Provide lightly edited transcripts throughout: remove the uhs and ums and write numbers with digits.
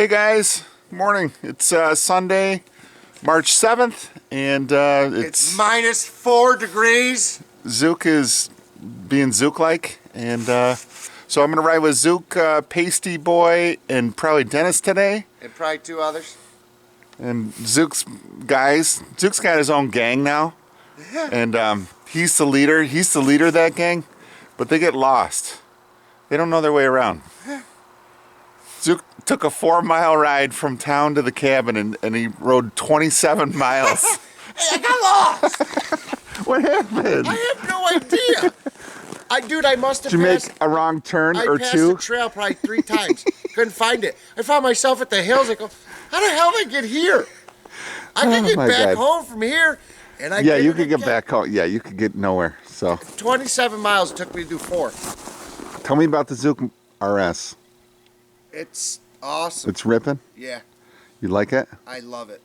Hey guys, morning. It's Sunday, March 7th, and it's -4 degrees. Zuke is being Zuke-like, and so I'm going to ride with Zuke, Paisteboy, and probably Dennis today. And probably 2 others. And Zuke's got his own gang now, and he's the leader. He's the leader of that gang, but they get lost. They don't know their way around. Zuke took a 4-mile ride from town to the cabin, and he rode 27 miles. Hey, I got lost! What happened? I have no idea. I must have Did you passed... make a wrong turn or I passed two? the trail probably 3 times. Couldn't find it. I found myself at the hills. I go, how the hell did I get here? I can get back home from here. And you could get back home. Yeah, you could get nowhere. So 27 miles it took me to do 4. Tell me about the Zuke RS. It's awesome. It's ripping? Yeah. You like it? I love it.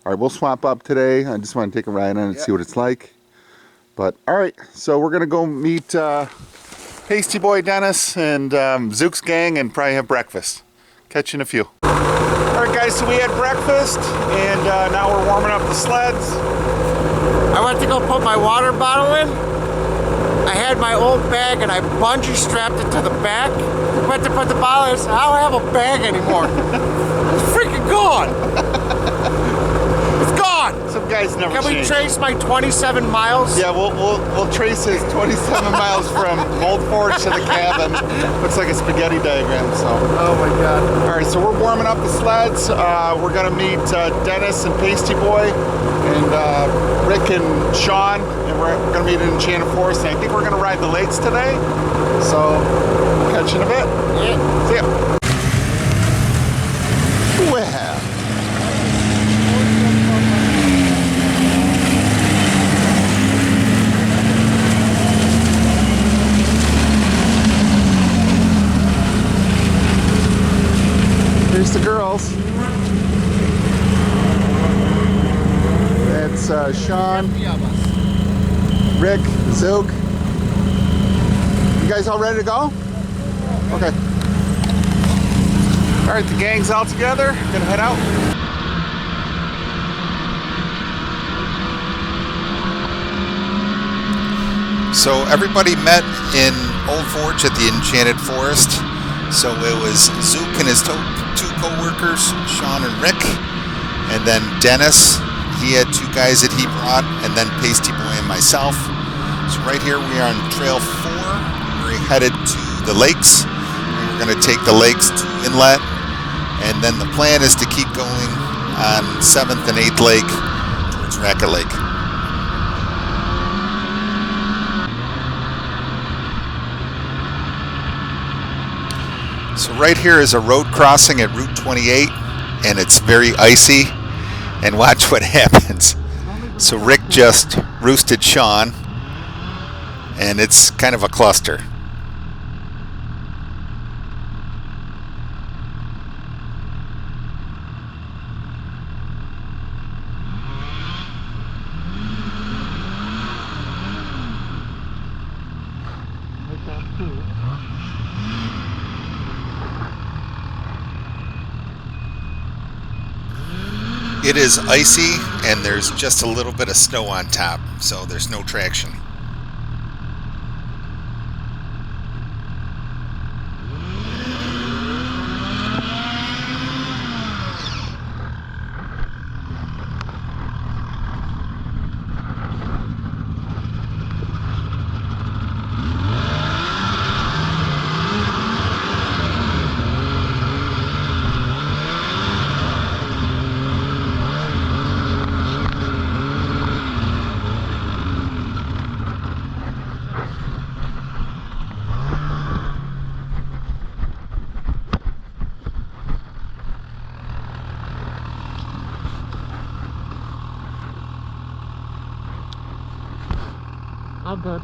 All right, we'll swap up today. I just want to take a ride on it and see what it's like. But, all right, so we're going to go meet Paisteboy, Dennis, and Zuke's gang and probably have breakfast. Catch you in a few. All right, guys, so we had breakfast, and now we're warming up the sleds. I went to go put my water bottle in. I had my old bag and I bungee strapped it to the back. Went to put the bottle in and said, I don't have a bag anymore. It's freaking gone. It's gone. Some guys never Can we change. trace my 27 miles? Yeah, we'll trace his 27 miles from Old Forge to the cabin. Looks like a spaghetti diagram, so. Oh my God. All right, so we're warming up the sleds. We're gonna meet Dennis and Paisteboy and Rick and Sean, and we're gonna meet in Enchanted Forest. And I think we're gonna ride the lakes today. So, catch you in a bit. Yeah. See ya. Well. Here's the girls. That's Sean, Rick, Zuke. You guys all ready to go? Okay. All right, the gang's all together. Gonna head out. So everybody met in Old Forge at the Enchanted Forest. So it was Zuke and his 2 co-workers, Sean and Rick, and then Dennis. He had 2 guys that he brought, and then Paisteboy and myself. So right here we are on Trail 4. We're headed to the lakes. And we're going to take the lakes to Inlet, and then the plan is to keep going on 7th and 8th Lake towards Racka Lake. So right here is a road crossing at Route 28, and it's very icy, and watch what happens. So Rick just roosted Sean, and it's kind of a cluster. It is icy, and there's just a little bit of snow on top, so there's no traction. All good.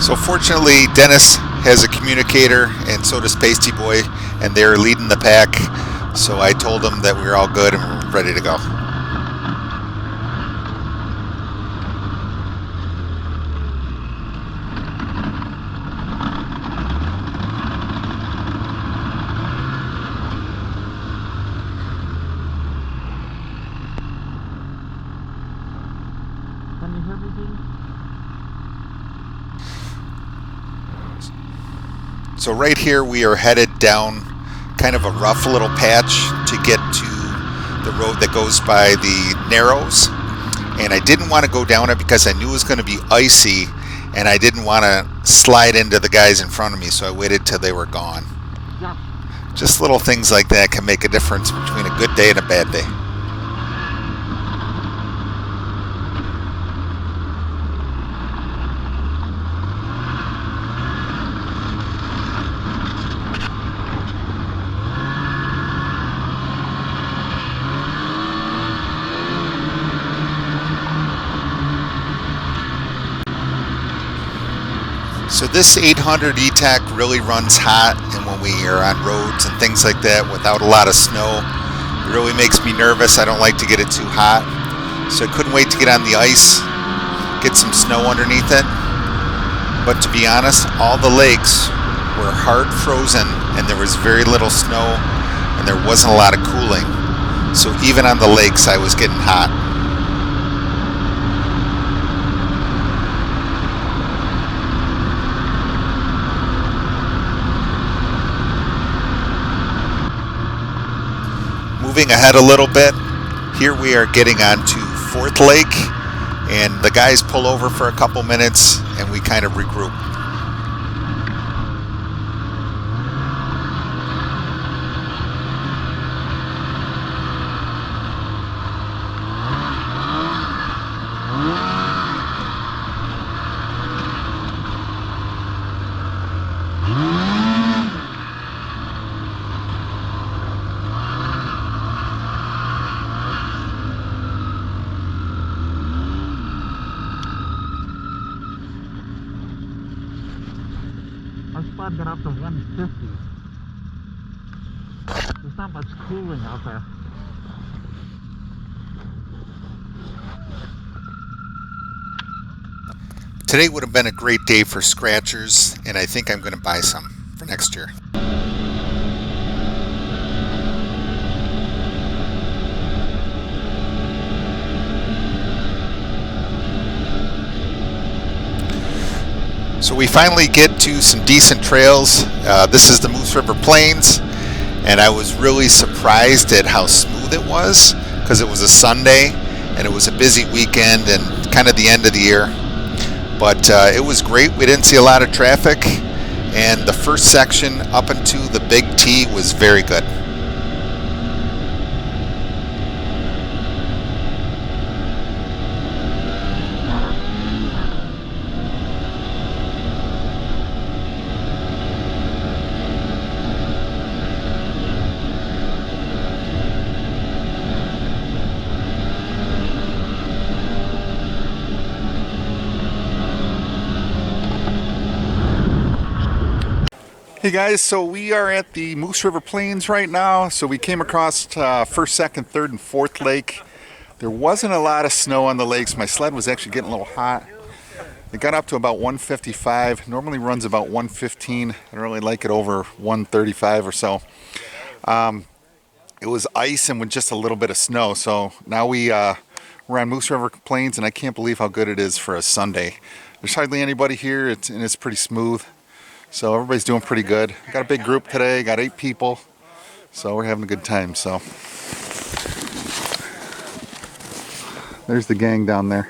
So fortunately, Dennis has a communicator, and so does Paisteboy, and they're leading the pack. So I told them that we were all good and we're ready to go. Can you hear me, Dean? So right here we are headed down kind of a rough little patch to get to the road that goes by the Narrows. And I didn't want to go down it because I knew it was going to be icy and I didn't want to slide into the guys in front of me, so I waited till they were gone. Yeah. Just little things like that can make a difference between a good day and a bad day. So this 800 E-Tech really runs hot, and when we are on roads and things like that without a lot of snow, it really makes me nervous. I don't like to get it too hot. So I couldn't wait to get on the ice, get some snow underneath it. But to be honest, all the lakes were hard frozen and there was very little snow and there wasn't a lot of cooling. So even on the lakes I was getting hot. Moving ahead a little bit, here we are getting onto 4th Lake, and the guys pull over for a couple minutes and we kind of regroup. Our spot got up to 150. There's not much cooling out there. Today would have been a great day for scratchers, and I think I'm going to buy some for next year. So we finally get to some decent trails. This is the Moose River Plains, and I was really surprised at how smooth it was because it was a Sunday and it was a busy weekend and kind of the end of the year. But it was great. We didn't see a lot of traffic, and the first section up into the Big T was very good. Hey guys, so we are at the Moose River Plains right now. So we came across 1st, 2nd, 3rd, and 4th Lake. There wasn't a lot of snow on the lakes. My sled was actually getting a little hot. It got up to about 155. Normally runs about 115. I don't really like it over 135 or so. It was ice and with just a little bit of snow. So now we're on Moose River Plains, and I can't believe how good it is for a Sunday. There's hardly anybody here, and it's pretty smooth. So everybody's doing pretty good. Got a big group today, got 8 people. So we're having a good time. So there's the gang down there.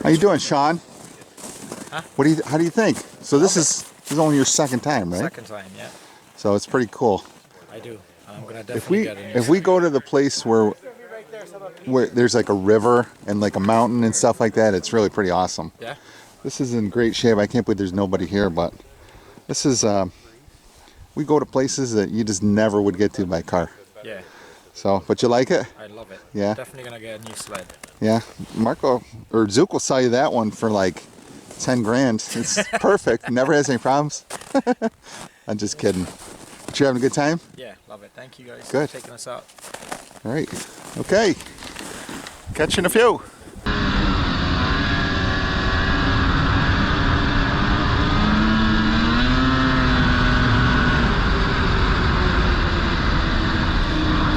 How you doing, Sean? Huh? How do you think? So this is only your 2nd time, right? 2nd time, yeah. So it's pretty cool. I do. I'm gonna definitely get it. If we go to the place where there's like a river and like a mountain and stuff like that, it's really pretty awesome. Yeah. This is in great shape. I can't believe there's nobody here, but this is we go to places that you just never would get to by car. Yeah. So, but you like it? I love it. Yeah. Definitely gonna get a new sled. Yeah. Marco or Zuke will sell you that one for like 10 grand. It's perfect. Never has any problems. I'm just kidding. But you having a good time? Yeah, love it. Thank you guys Good. for taking us out. All right. Okay. Catch you in a few.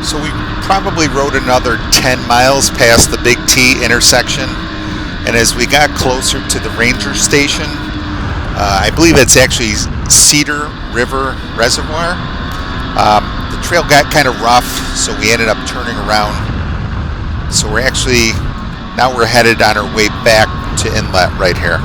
So we probably rode another 10 miles past the Big T intersection, and as we got closer to the ranger station, I believe it's actually Cedar River Reservoir, the trail got kind of rough, so we ended up turning around. So we're actually, now we're headed on our way back to inlet right here.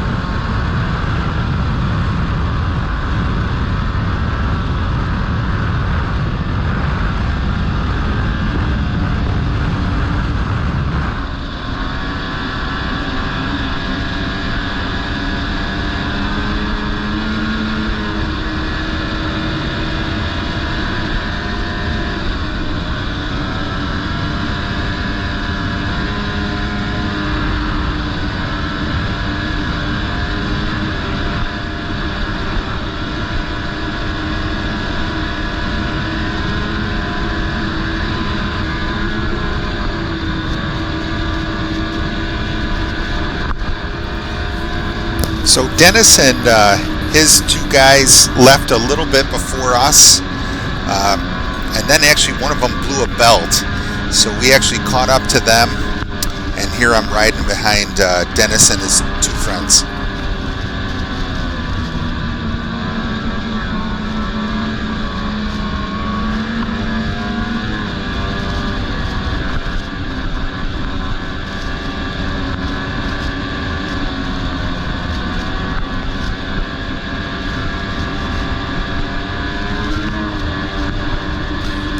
So Dennis and his two guys left a little bit before us, and then actually one of them blew a belt. So we actually caught up to them, and here I'm riding behind Dennis and his two friends.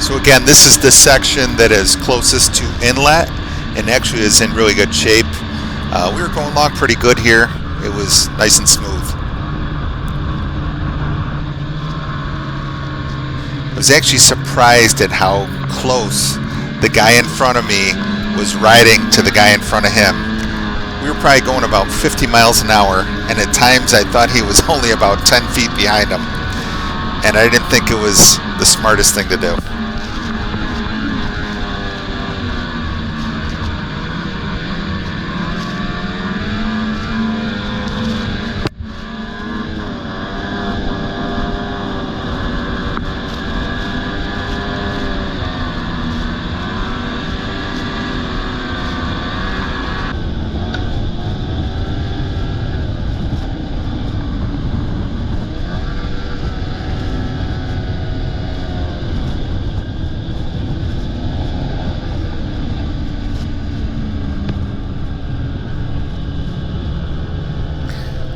So again, this is the section that is closest to inlet and actually is in really good shape. We were going along pretty good here. It was nice and smooth. I was actually surprised at how close the guy in front of me was riding to the guy in front of him. We were probably going about 50 miles an hour, and at times I thought he was only about 10 feet behind him. And I didn't think it was the smartest thing to do.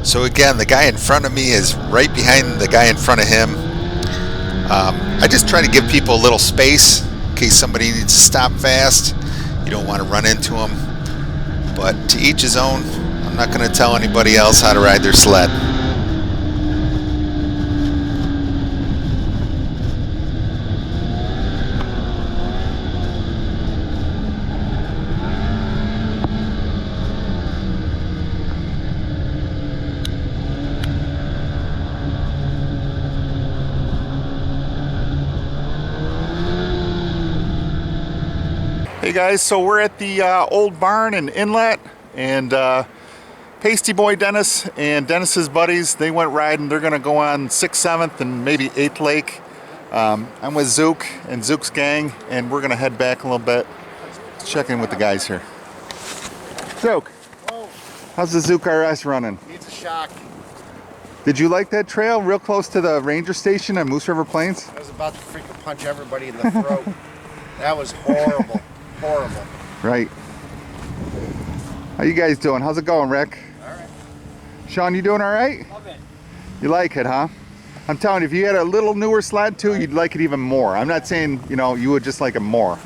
So again, the guy in front of me is right behind the guy in front of him. I just try to give people a little space in case somebody needs to stop fast. You don't want to run into them. But to each his own. I'm not going to tell anybody else how to ride their sled. Hey guys, so we're at the old barn in Inlet, and Paisteboy Dennis and Dennis's buddies, they went riding. They're gonna go on 6th, 7th, and maybe 8th Lake. I'm with Zuke and Zuke's gang, and we're gonna head back a little bit. Let's check in with the guys here. Zuke, Whoa, how's the Zuke RS running? needs a shock. Did you like that trail real close to the ranger station at Moose River Plains? I was about to freaking punch everybody in the throat. That was horrible. Horrible. Right. How you guys doing? How's it going, Rick? All right. Sean, you doing all right? Love it. You like it, huh? I'm telling you, if you had a little newer sled too, you'd like it even more. I'm not saying, you know, you would just like it more.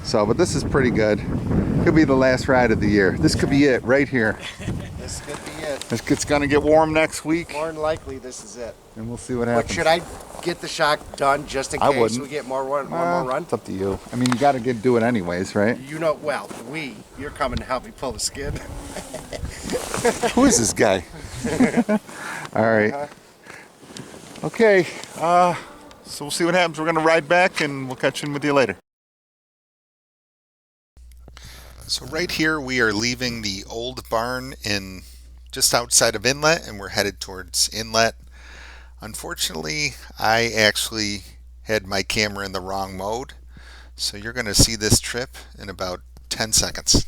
So, but this is pretty good. Could be the last ride of the year. This could be it right here. This could be it. It's gonna get warm next week, More than likely, this is it. and we'll see what But happens. should I get the shot done just in I case wouldn't. we get one more run? It's up to you. I mean, you got to do it anyways, right? You know, well, you're coming to help me pull the skid. Who is this guy? All right. Okay. So we'll see what happens. We're gonna ride back, and we'll catch in with you later. So right here we are leaving the old barn in just outside of Inlet, and we're headed towards Inlet. Unfortunately, I actually had my camera in the wrong mode, so you're going to see this trip in about 10 seconds.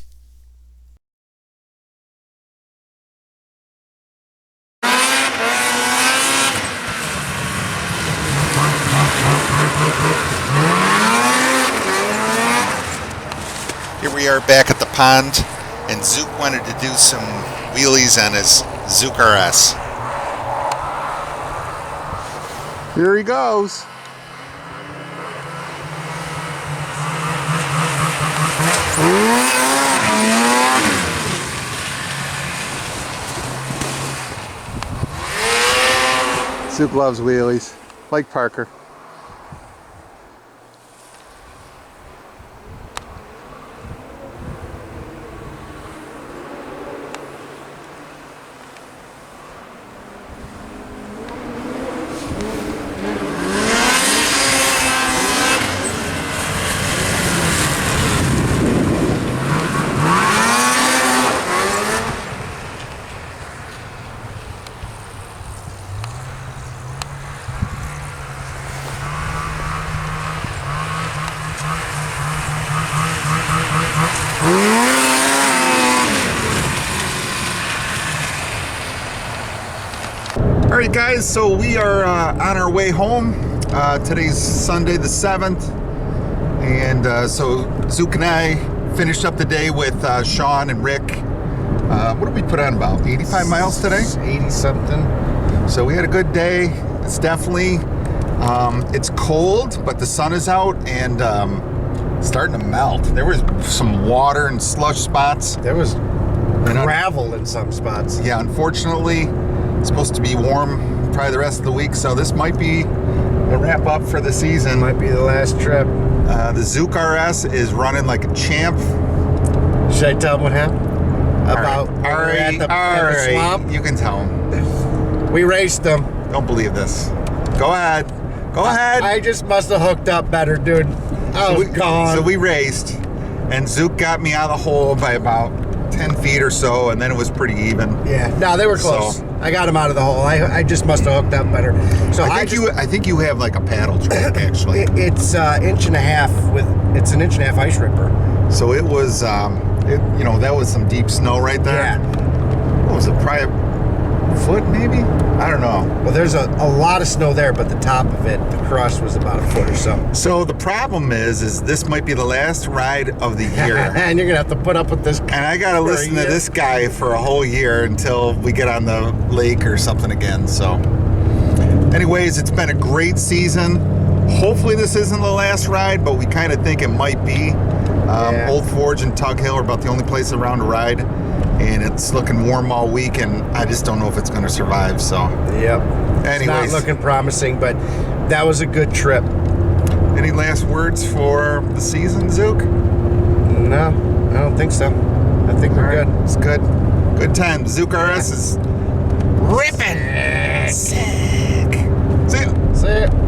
Here we are back at the pond, and Zuke wanted to do some wheelies on his Zuke RS. Here he goes. Zuke loves wheelies, like Parker. All right, guys, so we are on our way home. Today's Sunday the 7th, and so Zuke and I finished up the day with Sean and Rick. What did we put on, about 85 miles today? 80 something. So we had a good day. It's definitely, it's cold, but the sun is out and starting to melt. There was some water and slush spots. There was gravel in some spots. Yeah, unfortunately, it's supposed to be warm probably the rest of the week, so this might be the wrap up for the season. Might be the last trip. The Zuke RS is running like a champ. Should I tell them what happened? About at the swamp? You can tell them. We raced them. Don't believe this. Go ahead. Go ahead. I just must have hooked up better, dude. I was gone. So we raced, and Zuke got me out of the hole by about 10 feet or so, and then it was pretty even. Yeah, no, they were close. So- I got him out of the hole. I just must have hooked up better. So I think you have like a paddle track actually. It's an inch and a half ice ripper. So it was, that was some deep snow right there. Yeah. What was it, probably a foot maybe? I don't know. Well, there's a lot of snow there, but the top of it, the crust was about a foot or so. So the problem is this might be the last ride of the year. And you're gonna have to put up with this. And I gotta listen to this guy for a whole year until we get on the lake or something again. So anyways, it's been a great season. Hopefully this isn't the last ride, but we kind of think it might be. Yeah. Old Forge and Tug Hill are about the only place around to ride, and it's looking warm all week, and I just don't know if it's going to survive. So Yep. It's anyways, not looking promising, but that was a good trip. any last words for the season, Zuke? No, I don't think so. I think we're good. It's good. Good time. Zuke RS is ripping. Sick. See ya. See ya.